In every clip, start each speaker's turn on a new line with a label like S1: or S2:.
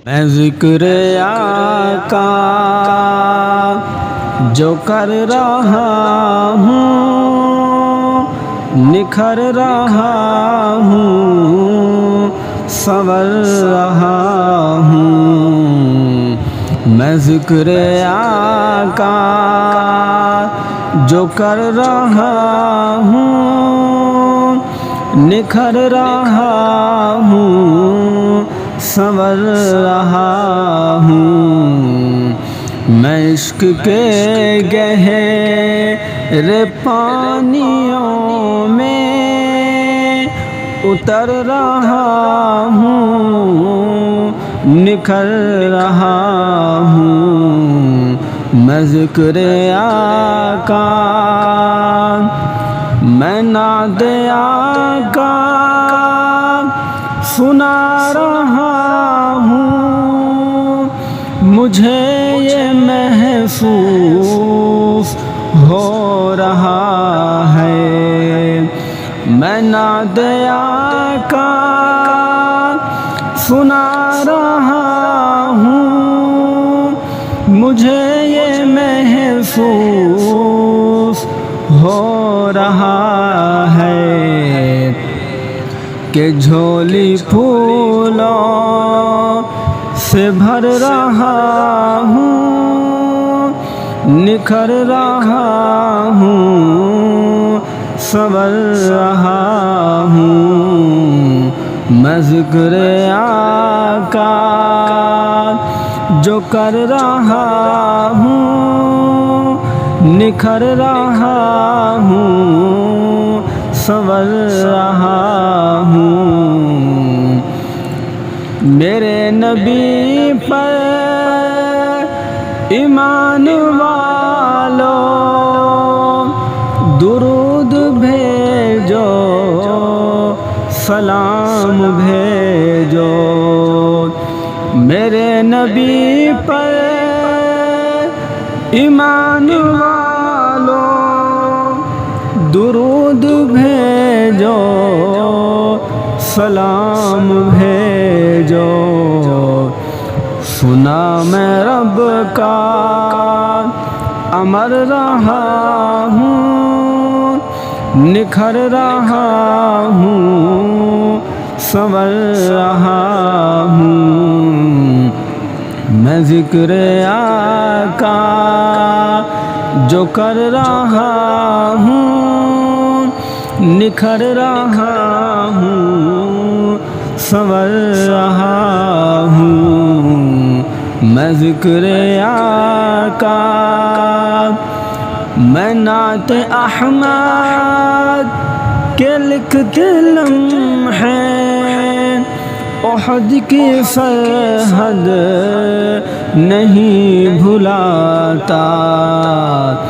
S1: میں ذکر آقا جو کر رہا ہوں، نکھر رہا ہوں، سنور رہا ہوں۔ میں ذکر آقا جو کر رہا ہوں، نکھر رہا ہوں، سنور رہا ہوں۔ میں عشق کے گہرے پانیوں میں اتر رہا ہوں، نکھر رہا ہوں۔ میں ذکر آقا، میں نعت آقا سنا رہا ہوں، مجھے یہ محسوس ہو رہا ہے۔ میں نعت آقا سنا رہا ہوں، مجھے یہ محسوس ہو رہا ہے کہ جھولی پھولوں سے بھر رہا ہوں، نکھر رہا ہوں، سنور رہا ہوں۔ میں ذکر آقا جو کر رہا ہوں، نکھر رہا ہوں، سنور رہا ہوں۔ میرے نبی پر ایمان والو درود بھیجو، سلام بھیجو۔ میرے نبی پر ایمان والو درود بھیجو، سلام بھیجو۔ سنا میں رب کا امر رہا ہوں، نکھر رہا ہوں، سنور رہا ہوں۔ میں ذکر آقا جو کر رہا ہوں، نکھر رہا ہوں، سنور رہا ہوں۔ میں ذکر آقا، میں نعت احمد کے لکھتے لمحے احد کی سرحد نہیں بھلاتا۔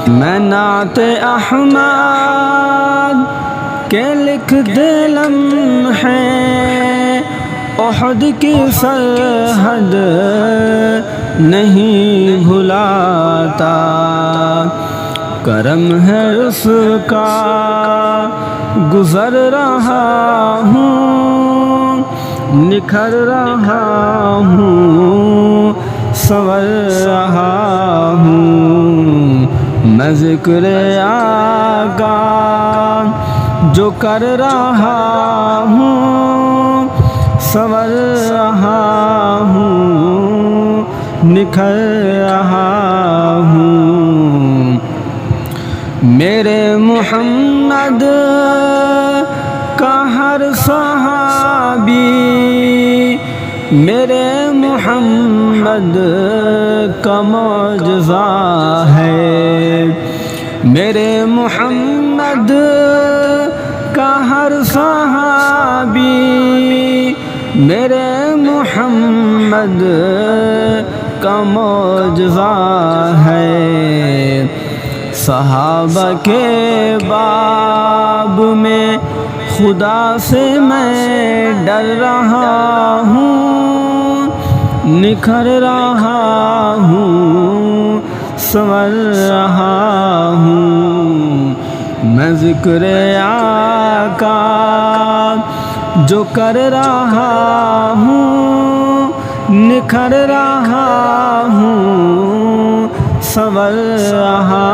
S1: میں نعت احمد کے لکھتے لمحے احد کی سرحد نہیں بھلاتا۔ کرم ہے اس کا گزر رہا ہوں، نکھر رہا ہوں، سنور رہا ہوں۔ میں ذکر آقا جو کر رہا ہوں، سنور رہا ہوں، نکھر رہا ہوں۔ میرے محمد کا ہر صحابی میرے محمد کا معجزہ ہے۔ میرے محمد کا ہر صحابی میرے محمد کا معجزہ ہے۔ صحابہ کے باب میں خدا سے میں ڈر رہا ہوں، نکھر رہا ہوں، سنور رہا ہوں۔ میں ذکر آقا جو کر رہا ہوں، نکھر رہا ہوں سنور رہا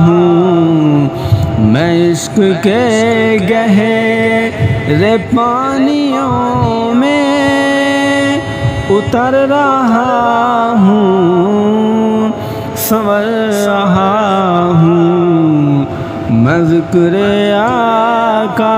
S1: ہوں میں عشق کے گہرے پانیوں میں اتر رہا ہوں سنور رہا ہوں میں ذکر آقا